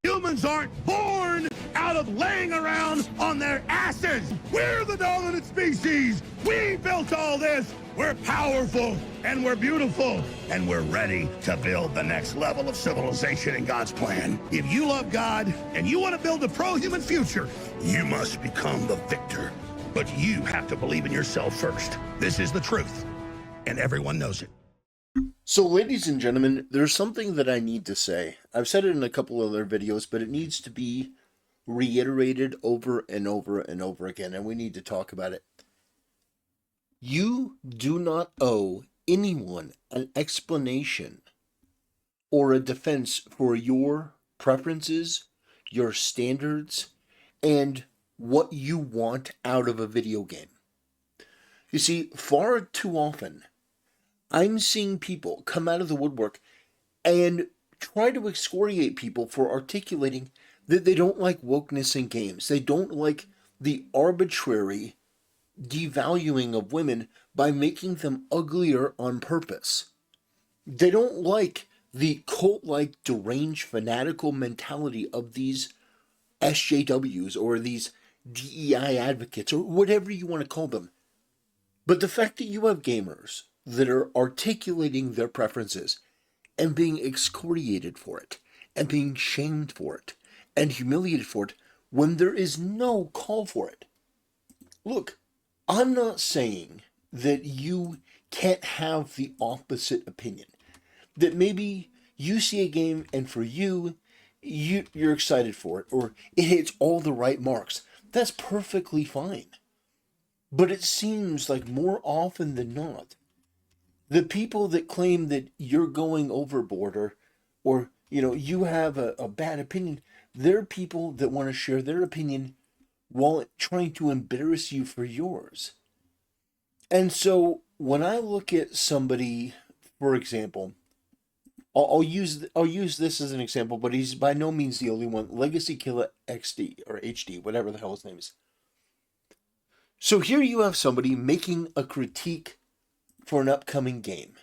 Humans aren't born out of laying around on their asses. We're the dominant species. We built all this. We're powerful and we're beautiful and we're ready to build the next level of civilization in God's plan. If you love God and you want to build a pro-human future, you must become the victor. But you have to believe in yourself first. This is the truth, and everyone knows it. So, ladies and gentlemen, there's something that I need to say. I've said it in a couple other videos, but it needs to be reiterated over and over and over again, and we need to talk about it. You do not owe anyone an explanation or a defense for your preferences, your standards, and what you want out of a video game. You see, far too often, I'm seeing people come out of the woodwork and try to excoriate people for articulating that they don't like wokeness in games. They don't like the arbitrary devaluing of women by making them uglier on purpose. They don't like the cult-like deranged fanatical mentality of these SJWs or these DEI advocates or whatever you want to call them. But the fact that you have gamers that are articulating their preferences and being excoriated for it and being shamed for it and humiliated for it when there is no call for it. Look, I'm not saying that you can't have the opposite opinion. That maybe you see a game and for you're excited for it or it hits all the right marks. That's perfectly fine. But it seems like more often than not, the people that claim that you're going overboard or you have a bad opinion, they're people that want to share their opinion while trying to embarrass you for yours. And so when I look at somebody, for example, I'll use this as an example, but he's by no means the only one. Legacy Killer XD or HD, whatever the hell his name is. So here you have somebody making a critique for an upcoming game.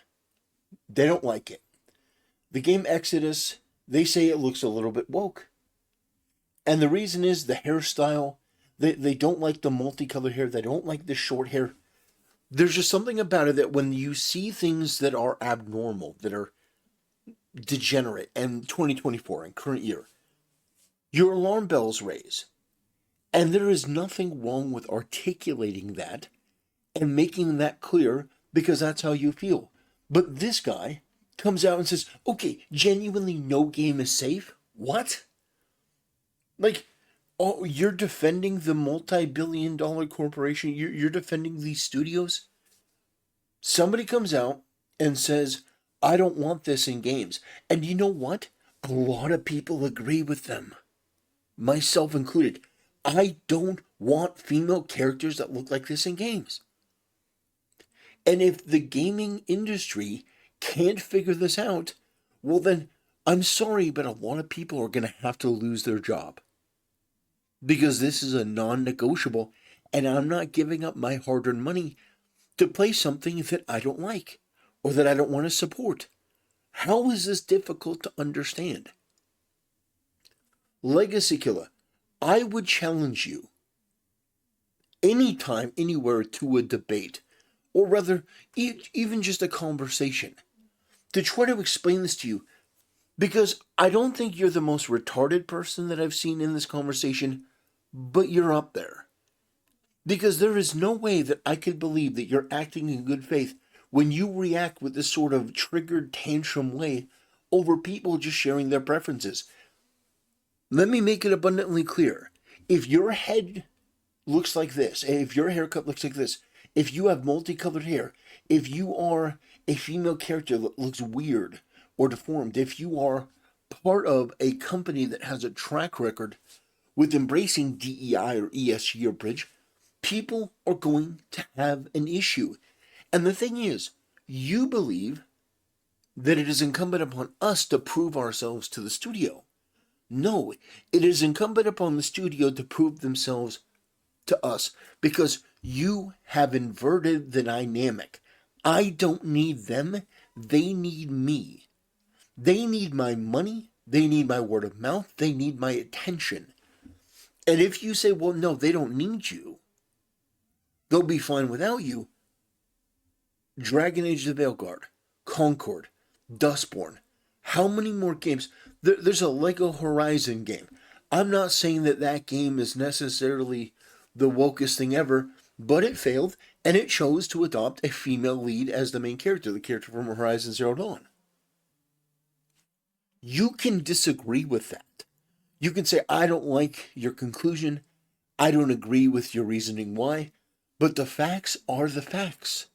They don't like it. The game Exodus, they say it looks a little bit woke. And the reason is the hairstyle. They don't like the multicolored hair. They don't like the short hair. There's just something about it that when you see things that are abnormal, that are degenerate in 2024, in current year, your alarm bells raise. And there is nothing wrong with articulating that and making that clear because that's how you feel. But this guy comes out and says, okay, genuinely no game is safe? What? Like, oh, you're defending the multi-billion-dollar corporation? You're defending these studios? Somebody comes out and says, I don't want this in games. And you know what? A lot of people agree with them. Myself included. I don't want female characters that look like this in games. And if the gaming industry can't figure this out, well then, I'm sorry, but a lot of people are going to have to lose their job. Because this is a non-negotiable, and I'm not giving up my hard-earned money to play something that I don't like, or that I don't want to support. How is this difficult to understand? Legacy Killer, I would challenge you anytime, anywhere to a debate, or rather, even just a conversation, to try to explain this to you, because I don't think you're the most retarded person that I've seen in this conversation, but you're up there. Because there is no way that I could believe that you're acting in good faith when you react with this sort of triggered tantrum way over people just sharing their preferences. Let me make it abundantly clear. If your head looks like this, if your haircut looks like this, if you have multicolored hair, if you are a female character that looks weird or deformed, if you are part of a company that has a track record with embracing DEI or ESG or bridge, people are going to have an issue. And the thing is, you believe that it is incumbent upon us to prove ourselves to the studio. No, it is incumbent upon the studio to prove themselves to us because you have inverted the dynamic. I don't need them. They need me. They need my money. They need my word of mouth. They need my attention. And if you say, well, no, they don't need you, they'll be fine without you. Dragon Age of the Veilguard, Concord, Dustborn. How many more games? There's a Lego Horizon game. I'm not saying that that game is necessarily the wokest thing ever, but it failed, and it chose to adopt a female lead as the main character, the character from Horizon Zero Dawn. You can disagree with that. You can say, I don't like your conclusion, I don't agree with your reasoning why, but the facts are the facts.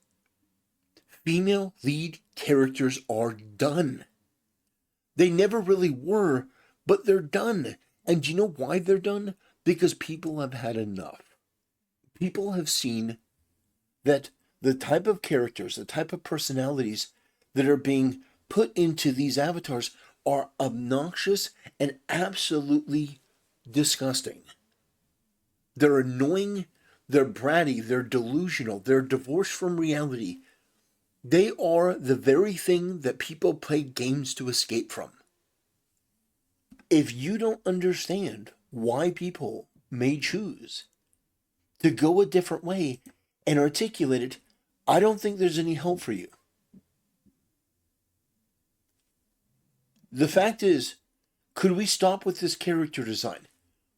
Female lead characters are done. They never really were, but they're done. And do you know why they're done? Because people have had enough. People have seen that the type of characters, the type of personalities that are being put into these avatars are obnoxious and absolutely disgusting. They're annoying, they're bratty, they're delusional, they're divorced from reality. They are the very thing that people play games to escape from. If you don't understand why people may choose to go a different way and articulate it, I don't think there's any hope for you. The fact is, could we stop with this character design?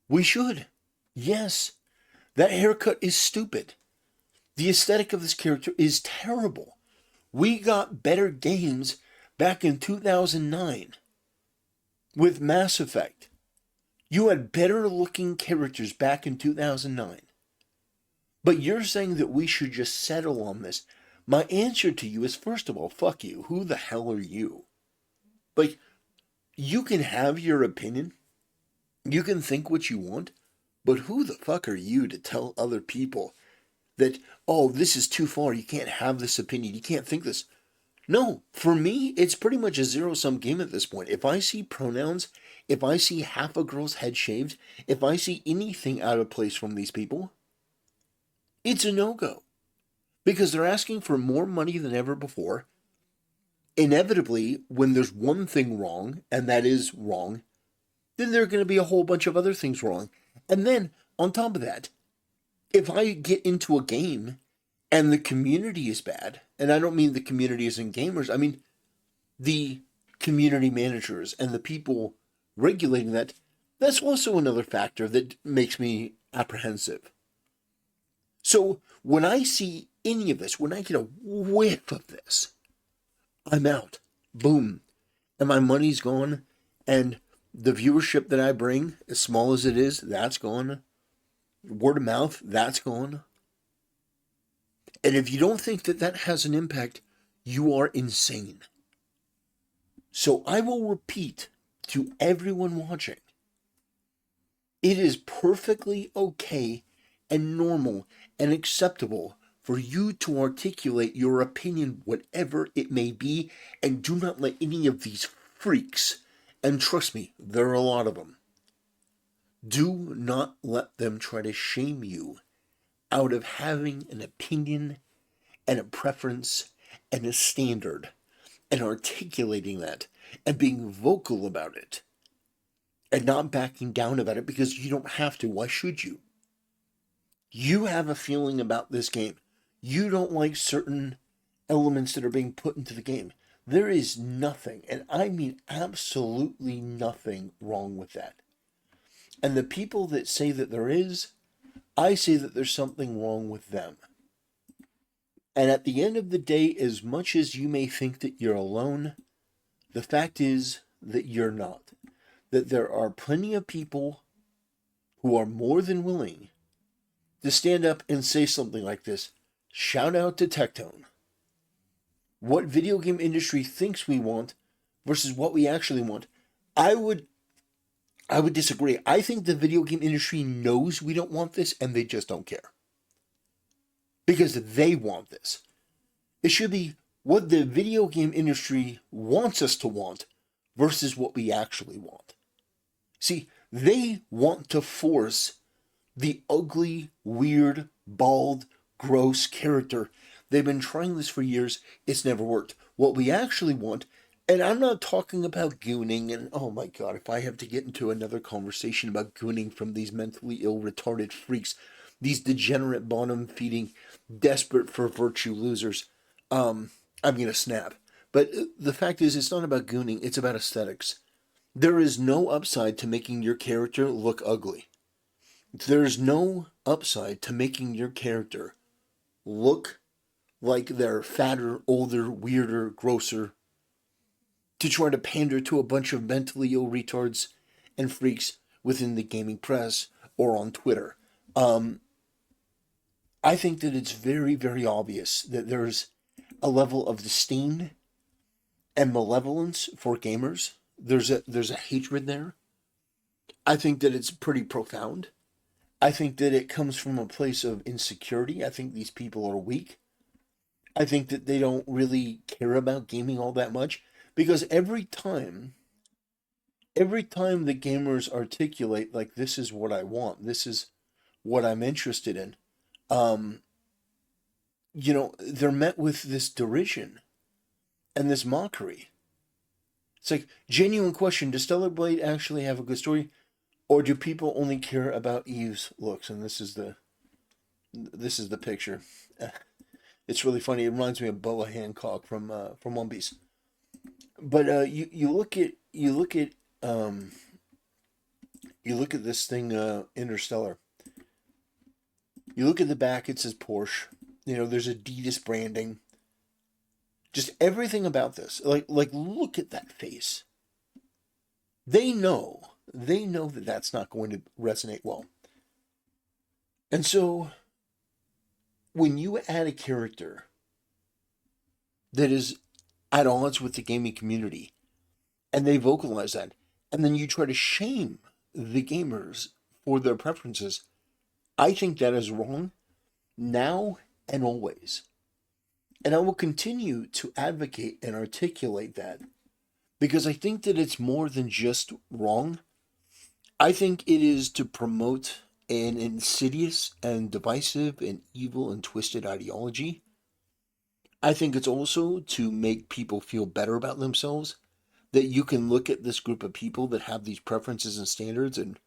We should. Yes. That haircut is stupid. The aesthetic of this character is terrible. We got better games back in 2009 with Mass Effect. You had better looking characters back in 2009. But you're saying that we should just settle on this. My answer to you is, first of all, fuck you. Who the hell are you? Like, you can have your opinion. You can think what you want. But who the fuck are you to tell other people that, oh, this is too far, you can't have this opinion, you can't think this? No, for me, it's pretty much a zero-sum game at this point. If I see pronouns, if I see half a girl's head shaved, if I see anything out of place from these people, it's a no-go. Because they're asking for more money than ever before. Inevitably, when there's one thing wrong, and that is wrong, then there are going to be a whole bunch of other things wrong. And then, on top of that, if I get into a game and the community is bad, and I don't mean the community as in gamers, I mean the community managers and the people regulating that, that's also another factor that makes me apprehensive. So when I see any of this, when I get a whiff of this, I'm out. Boom. And my money's gone, and the viewership that I bring, as small as it is, that's gone. Word of mouth, that's gone. And if you don't think that that has an impact, you are insane. So I will repeat to everyone watching, it is perfectly okay and normal and acceptable for you to articulate your opinion, whatever it may be, and do not let any of these freaks, and trust me, there are a lot of them, do not let them try to shame you out of having an opinion and a preference and a standard and articulating that and being vocal about it and not backing down about it, because you don't have to. Why should you? You have a feeling about this game. You don't like certain elements that are being put into the game. There is nothing, and I mean absolutely nothing wrong with that. And the people that say that there is, I say that there's something wrong with them. And at the end of the day, as much as you may think that you're alone, the fact is that you're not. That there are plenty of people who are more than willing to stand up and say something like this. Shout out to Tectone. What video game industry thinks we want versus what we actually want. I would disagree. I think the video game industry knows we don't want this and they just don't care. Because they want this. It should be what the video game industry wants us to want versus what we actually want. See, they want to force the ugly, weird, bald, gross character. They've been trying this for years. It's never worked. What we actually want, And I'm not talking about gooning, and oh my god, if I have to get into another conversation about gooning from these mentally ill, retarded freaks, these degenerate, bottom feeding, desperate for virtue losers, I'm gonna snap. But the fact is, it's not about gooning, it's about aesthetics. There is no upside to making your character look ugly. There's no upside to making your character look like they're fatter, older, weirder, grosser, to try to pander to a bunch of mentally ill retards and freaks within the gaming press or on Twitter. Um, I think that it's very, very obvious that there's a level of disdain and malevolence for gamers. There's a hatred there. I think that it's pretty profound. I think that it comes from a place of insecurity. I think these people are weak. I think that they don't really care about gaming all that much because every time the gamers articulate like this is what I want, this is what I'm interested in, um, they're met with this derision and this mockery. It's like genuine question: does Stellar Blade actually have a good story, or do people only care about Eve's looks? And this is the picture. It's really funny. It reminds me of Boa Hancock from One Piece. But um you look at this thing, Interstellar. You look at the back, it says Porsche. There's Adidas branding. Just everything about this. Like look at that face. They know. They know that that's not going to resonate well. And so when you add a character that is at odds with the gaming community and they vocalize that, and then you try to shame the gamers for their preferences, I think that is wrong now and always. And I will continue to advocate and articulate that because I think that it's more than just wrong. I think it is to promote an insidious and divisive and evil and twisted ideology. I think it's also to make people feel better about themselves, that you can look at this group of people that have these preferences and standards and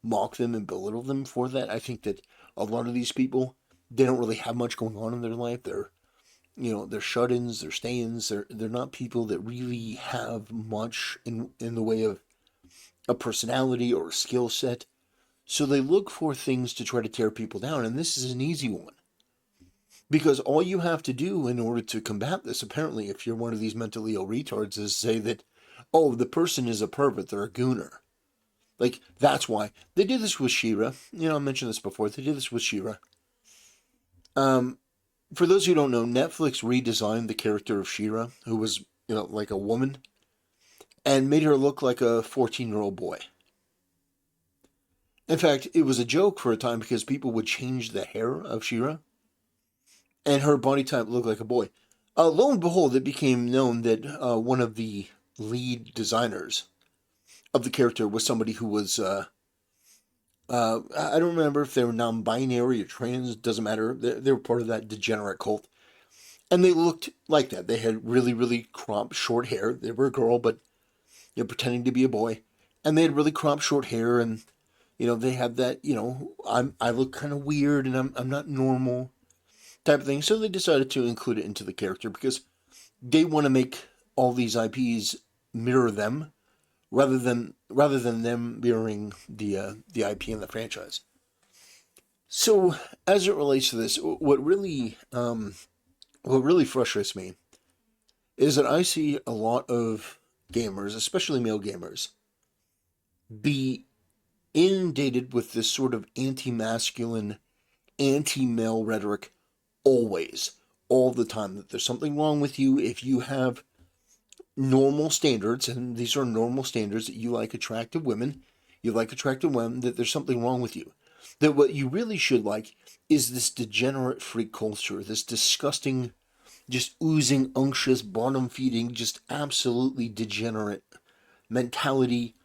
mock them and belittle them for that. I think that a lot of these people, they don't really have much going on in their life. They're shut-ins, they're stay-ins. They're not people that really have much in the way of a personality or a skill set. So they look for things to try to tear people down, and this is an easy one. Because all you have to do in order to combat this, apparently, if you're one of these mentally ill retards, is say that, oh, the person is a pervert, they're a gooner. Like, that's why. They did this with She-Ra. I mentioned this before. They did this with She-Ra. For those who don't know, Netflix redesigned the character of She-Ra, who was, like a woman, and made her look like a 14-year-old boy. In fact, it was a joke for a time because people would change the hair of She-Ra, and her body type looked like a boy. Lo and behold, it became known that one of the lead designers of the character was somebody who was, I don't remember if they were non-binary or trans, doesn't matter. They were part of that degenerate cult. And they looked like that. They had really, really cropped short hair. They were a girl, but pretending to be a boy. And they had really cropped short hair, and they had that, I look kind of weird and I'm not normal type of thing. So they decided to include it into the character because they want to make all these IPs mirror them rather than them mirroring the IP and the franchise. So as it relates to this, what really frustrates me is that I see a lot of gamers, especially male gamers, be inundated with this sort of anti-masculine, anti-male rhetoric always, all the time, that there's something wrong with you if you have normal standards, and these are normal standards, that you like attractive women, that there's something wrong with you. That what you really should like is this degenerate freak culture, this disgusting, just oozing, unctuous, bottom-feeding, just absolutely degenerate mentality,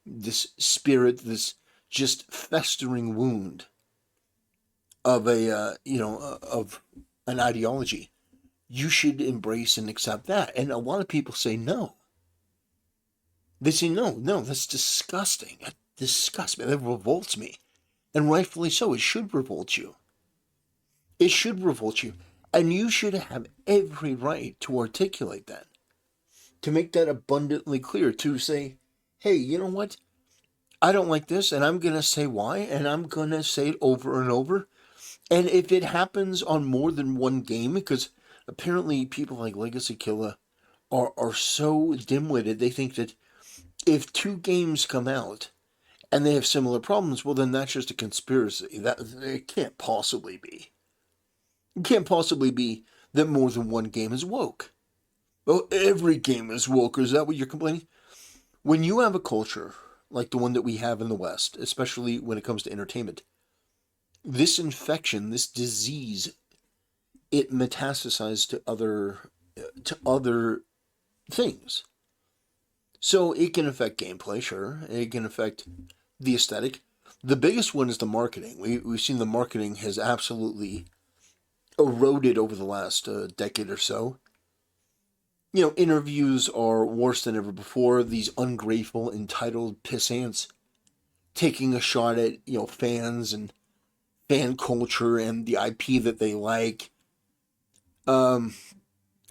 this spirit, this just festering wound of of an ideology. You should embrace and accept that. And a lot of people say no. They say, no, no, that's disgusting. That disgusts me. That revolts me. And rightfully so. It should revolt you. It should revolt you. And you should have every right to articulate that, to make that abundantly clear, to say, hey, you know what? I don't like this, and I'm going to say why, and I'm going to say it over and over. And if it happens on more than one game, because apparently people like Legacy Killer are so dim-witted, they think that if two games come out and they have similar problems, well, then that's just a conspiracy. That it can't possibly be. It can't possibly be that more than one game is woke. Well, every game is woke. Is that what you're complaining? When you have a culture like the one that we have in the West, especially when it comes to entertainment, this infection, this disease, it metastasizes to other things. So it can affect gameplay, sure. It can affect the aesthetic. The biggest one is the marketing. We've seen the marketing has absolutely eroded over the last decade or so. You know, interviews are worse than ever before. These ungrateful, entitled pissants taking a shot at, you know, fans and fan culture and the IP that they like. A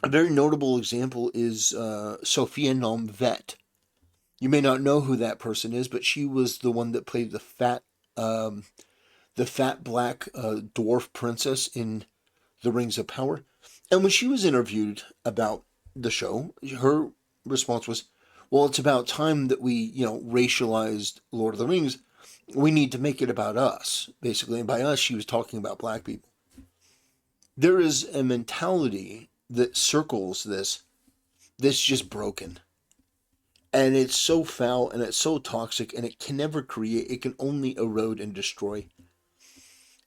very notable example is Sophia Nomvet. You may not know who that person is, but she was the one that played um, the fat black dwarf princess in The Rings of Power. And when she was interviewed about the show, her response was, well, it's about time that we, you know, racialized Lord of the Rings. We need to make it about us, basically. And by us, she was talking about black people. There is a mentality that circles this that's just broken. And it's so foul and it's so toxic and it can never create, it can only erode and destroy.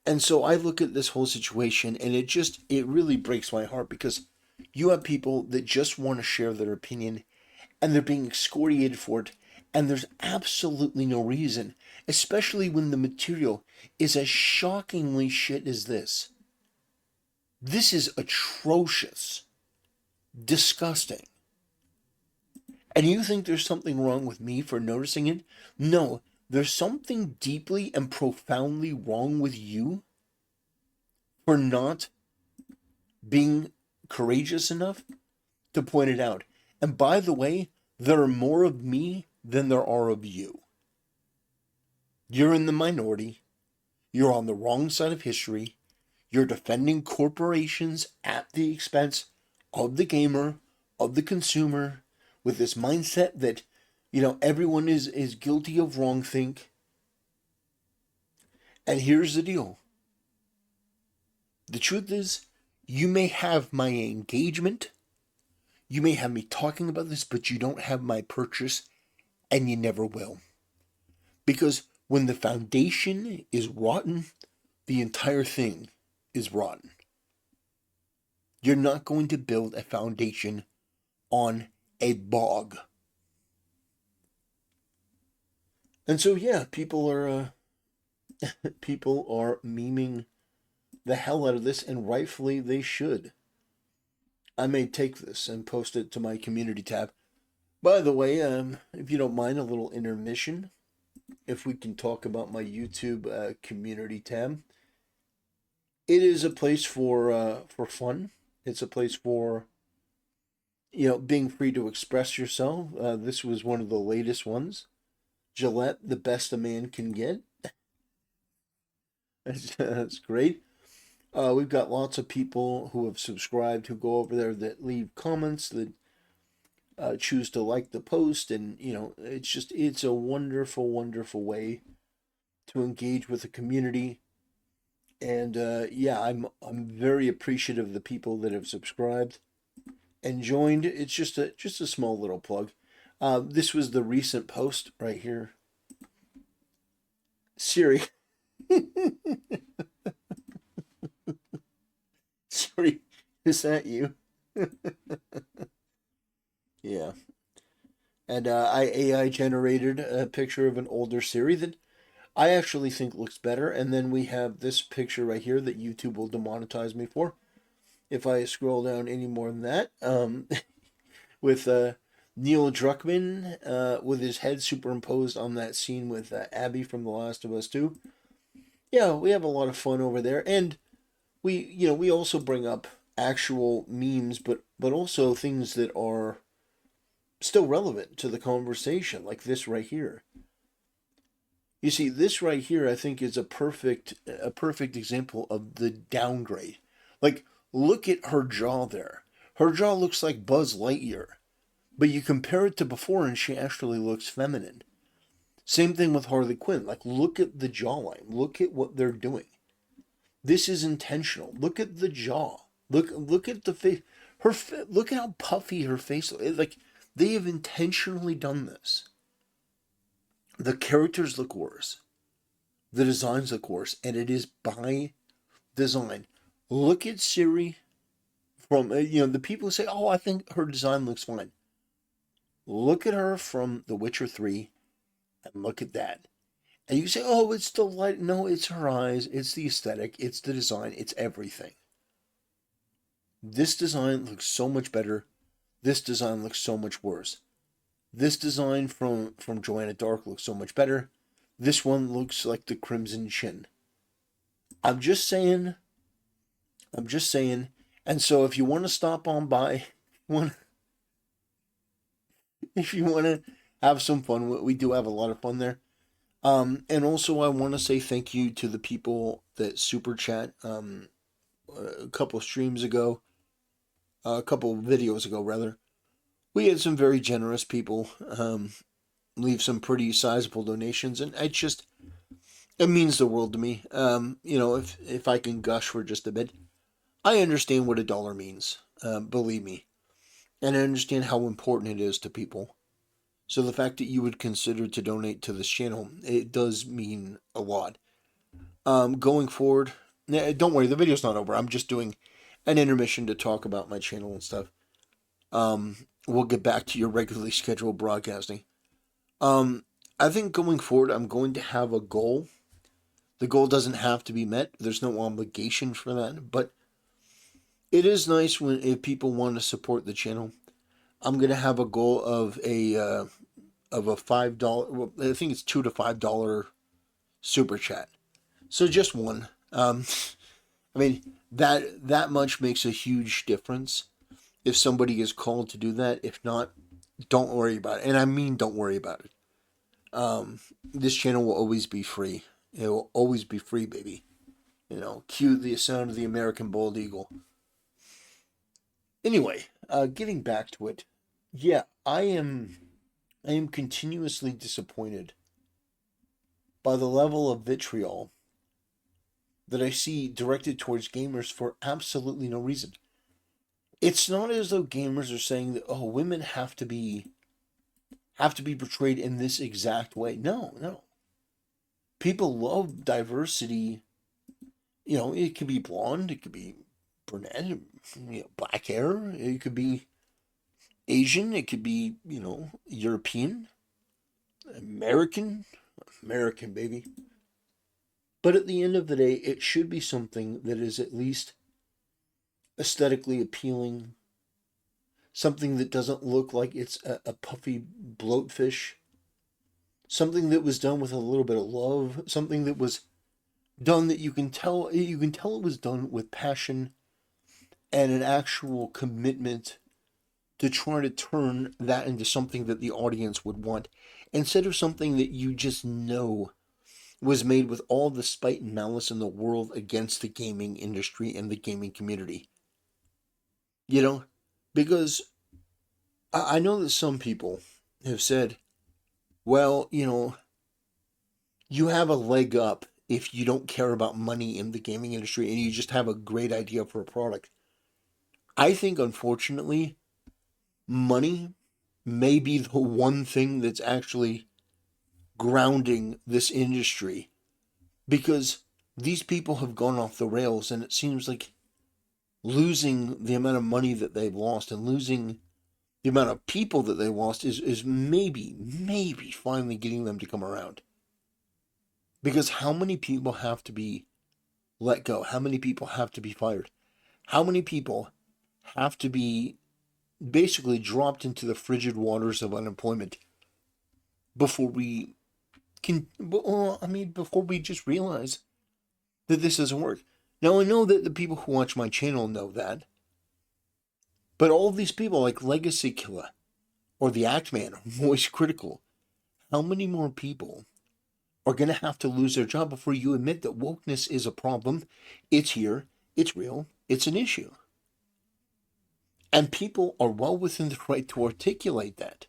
And so I look at this whole situation and it really breaks my heart because you have people that just want to share their opinion and they're being excoriated for it. And there's absolutely no reason, especially when the material is as shockingly shit as this. This is atrocious, disgusting. And you think there's something wrong with me for noticing it? No, there's something deeply and profoundly wrong with you for not being courageous enough to point it out. And by the way, there are more of me than there are of you. You're in the minority. You're on the wrong side of history. You're defending corporations at the expense of the gamer, of the consumer, with this mindset that, you know, everyone is guilty of wrongthink. And here's the deal. The truth is, you may have my engagement, you may have me talking about this, but you don't have my purchase, and you never will. Because when the foundation is rotten, the entire thing is rotten. You're not going to build a foundation on a bog. And so yeah, people are memeing the hell out of this, and rightfully they should. I may take this and post it to my community tab. By the way, if you don't mind a little intermission, if we can talk about my YouTube community tab. It is a place for fun. It's a place for, you know, being free to express yourself. This was one of the latest ones. Gillette, the best a man can get. That's great. We've got lots of people who have subscribed who go over there that leave comments that choose to like the post, and you know, it's a wonderful, wonderful way to engage with the community. And yeah, I'm very appreciative of the people that have subscribed and joined. It's just a small little plug. This was the recent post right here. Siri. Sorry, is that you? Yeah. And I AI generated a picture of an older Siri that I actually think looks better. And then we have this picture right here that YouTube will demonetize me for if I scroll down any more than that. With Neil Druckmann with his head superimposed on that scene with Abby from The Last of Us 2. Yeah, we have a lot of fun over there, and we also bring up actual memes, but also things that are still relevant to the conversation, like this right here. You see, this right here, I think, is a perfect example of the downgrade. Like, look at her jaw there. Her jaw looks like Buzz Lightyear, but you compare it to before, and she actually looks feminine. Same thing with Harley Quinn. Like, look at the jawline. Look at what they're doing. This is intentional. Look at the jaw. Look at the face. Look at how puffy her face looks. Like, they have intentionally done this. The characters look worse. The designs look worse, and it is by design. Look at Siri from the people who say, "Oh, I think her design looks fine." Look at her from The Witcher 3 and look at that. And you say, "Oh, it's the light." No, it's her eyes, it's the aesthetic, it's the design, it's everything. This design looks so much better. This design looks so much worse. This design from Joanna Dark looks so much better. This one looks like the Crimson Chin. I'm just saying. I'm just saying. And so if you want to stop on by, if you want to have some fun, we do have a lot of fun there. And also I want to say thank you to the people that super chat a couple streams ago, a couple videos ago rather. We had some very generous people leave some pretty sizable donations, and it means the world to me. If I can gush for just a bit, I understand what a dollar means. Believe me, and I understand how important it is to people. So the fact that you would consider to donate to this channel, it does mean a lot. Going forward, don't worry, the video's not over. I'm just doing an intermission to talk about my channel and stuff. We'll get back to your regularly scheduled broadcasting. I think going forward, I'm going to have a goal. The goal doesn't have to be met. There's no obligation for that, but it is nice if people want to support the channel. I'm gonna have a goal of a $5. Well, I think it's $2 to $5 super chat. So just one. I mean that much makes a huge difference. If somebody is called to do that, if not, don't worry about it. And I mean, don't worry about it. This channel will always be free. It will always be free, baby. Cue the sound of the American bald eagle. Anyway, getting back to it. Yeah, I am continuously disappointed by the level of vitriol that I see directed towards gamers for absolutely no reason. It's not as though gamers are saying that, oh, women have to be portrayed in this exact way. No. People love diversity. It could be blonde, it could be brunette, black hair, it could be Asian, it could be, European, American, baby. But at the end of the day, it should be something that is at least aesthetically appealing, something that doesn't look like it's a puffy bloatfish, something that was done with a little bit of love, something that was done that you can tell it was done with passion and an actual commitment to try to turn that into something that the audience would want, instead of something that you just know was made with all the spite and malice in the world against the gaming industry and the gaming community. Because I know that some people have said, well, you have a leg up if you don't care about money in the gaming industry and you just have a great idea for a product. I think, unfortunately, money may be the one thing that's actually grounding this industry, because these people have gone off the rails, and it seems like losing the amount of money that they've lost and losing the amount of people that they lost is maybe finally getting them to come around. Because how many people have to be let go? How many people have to be fired? How many people have to be basically dropped into the frigid waters of unemployment before we before we just realize that this doesn't work. Now, I know that the people who watch my channel know that, but all of these people like Legacy Killer or the Act Man or Voice Critical, how many more people are going to have to lose their job before you admit that wokeness is a problem? It's here, it's real, it's an issue. And people are well within the right to articulate that.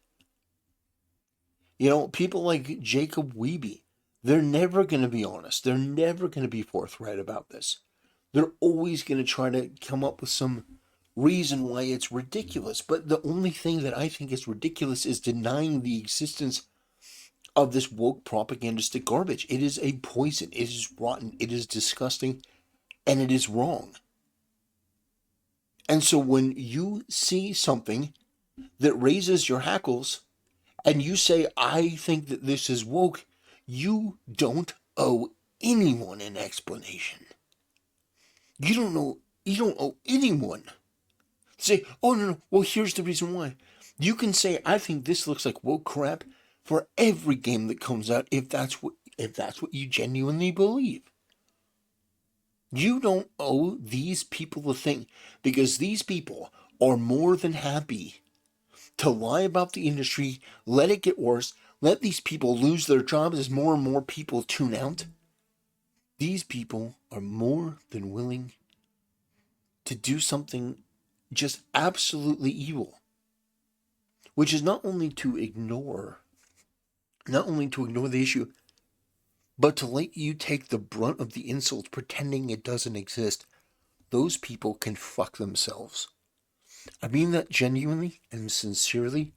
People like Jacob Weeby, they're never going to be honest. They're never going to be forthright about this. They're always going to try to come up with some reason why it's ridiculous. But the only thing that I think is ridiculous is denying the existence of this woke propagandistic garbage. It is a poison. It is rotten. It is disgusting. And it is wrong. And so when you see something that raises your hackles and you say, I think that this is woke, you don't owe anyone an explanation. You don't owe anyone. Say, oh no, well here's the reason why. You can say, I think this looks like woke crap for every game that comes out if that's what you genuinely believe. You don't owe these people a thing, because these people are more than happy to lie about the industry, let it get worse, let these people lose their jobs as more and more people tune out. These people are more than willing to do something just absolutely evil, which is not only to ignore the issue, but to let you take the brunt of the insults pretending it doesn't exist. Those people can fuck themselves. I mean that genuinely and sincerely.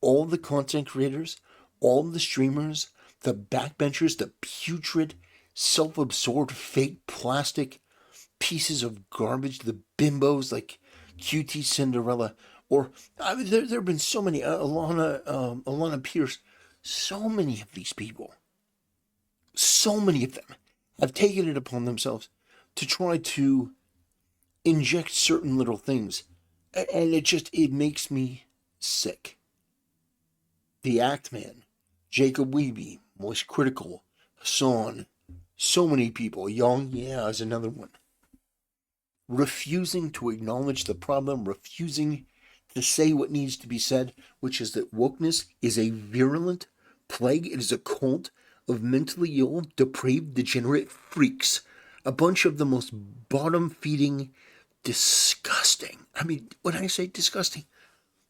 All the content creators, all the streamers, the backbenchers, the putrid, self-absorbed, fake plastic pieces of garbage, the bimbos like QT Cinderella, or there have been so many, Alana Pierce, so many of these people, so many of them have taken it upon themselves to try to inject certain little things, and it makes me sick. The Act Man, Jacob Weeby, Voice Critical, Hassan, so many people, Young Yeah is another one, refusing to acknowledge the problem, refusing to say what needs to be said, which is that wokeness is a virulent plague. It is a cult of mentally ill, depraved, degenerate freaks. A bunch of the most bottom-feeding, disgusting. I mean, when I say disgusting,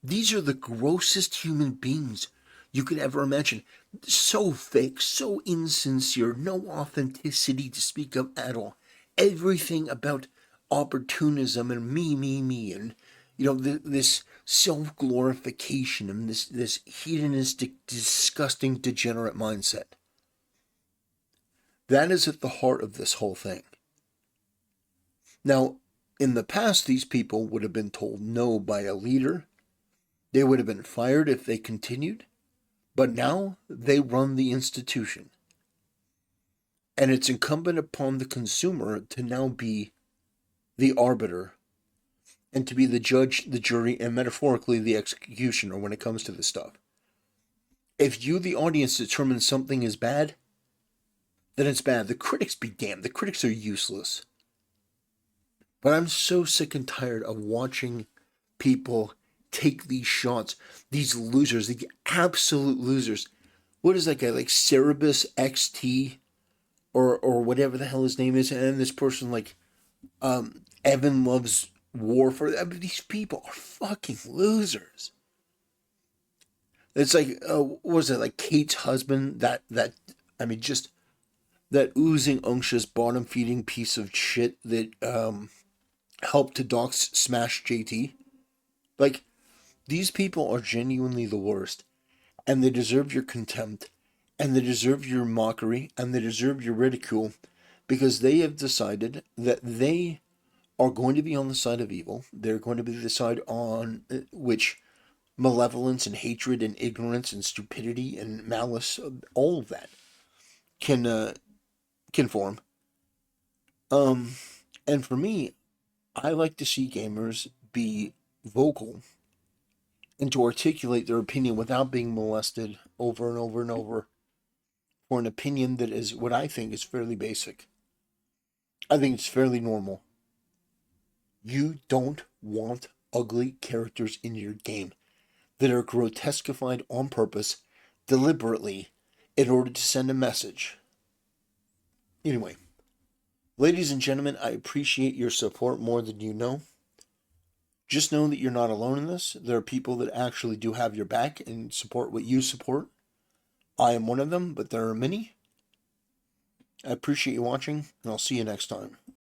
these are the grossest human beings you could ever imagine. So fake, so insincere, no authenticity to speak of at all. Everything about opportunism and me, and this self-glorification and this hedonistic, disgusting, degenerate mindset. That is at the heart of this whole thing. Now, in the past, these people would have been told no by a leader. They would have been fired if they continued. But now they run the institution. And it's incumbent upon the consumer to now be the arbiter and to be the judge, the jury, and metaphorically the executioner when it comes to this stuff. If you, the audience, determine something is bad, then it's bad. The critics be damned. The critics are useless. But I'm so sick and tired of watching people take these shots, these losers, the absolute losers. What is that guy, like Cerebus XT or whatever the hell his name is, and this person like Evan Loves War for. I mean, these people are fucking losers. It's like what was it, like Kate's husband, that I mean, just that oozing unctuous bottom feeding piece of shit that helped to dox smash JT. Like, these people are genuinely the worst, and they deserve your contempt, and they deserve your mockery, and they deserve your ridicule, because they have decided that they are going to be on the side of evil. They're going to be the side on which malevolence and hatred and ignorance and stupidity and malice, all of that can form. And for me, I like to see gamers be vocal and to articulate their opinion without being molested over and over and over for an opinion that is what I think is fairly basic. I think it's fairly normal. You don't want ugly characters in your game that are grotesquified on purpose, deliberately, in order to send a message. Anyway, ladies and gentlemen, I appreciate your support more than you know. Just know that you're not alone in this. There are people that actually do have your back and support what you support. I am one of them, but there are many. I appreciate you watching, and I'll see you next time.